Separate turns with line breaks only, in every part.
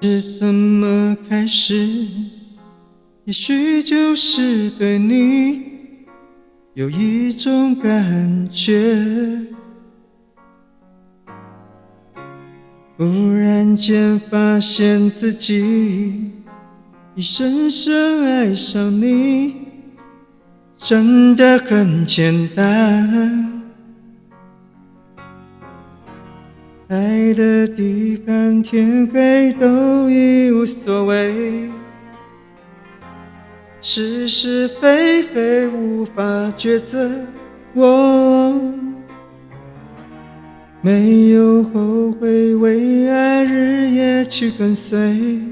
是怎么开始？也许就是对你有一种感觉，忽然间发现自己已深深爱上你，真的很简单。爱的地暗天黑都已无所谓，是是非非无法抉择，我没有后悔，为爱日夜去跟随。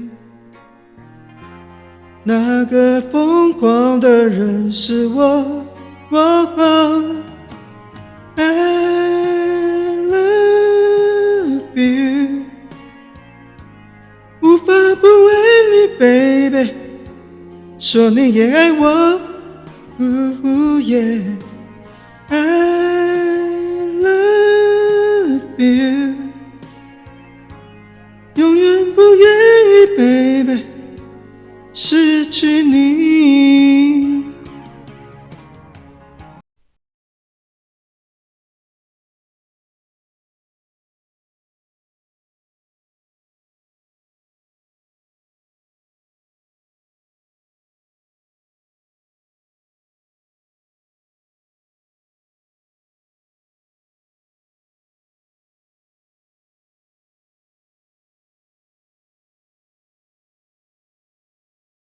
那个疯狂的人是我I love you， 无法不为你 baby， 说你也爱我yeah， I love you， 永远不愿意 baby 失去你。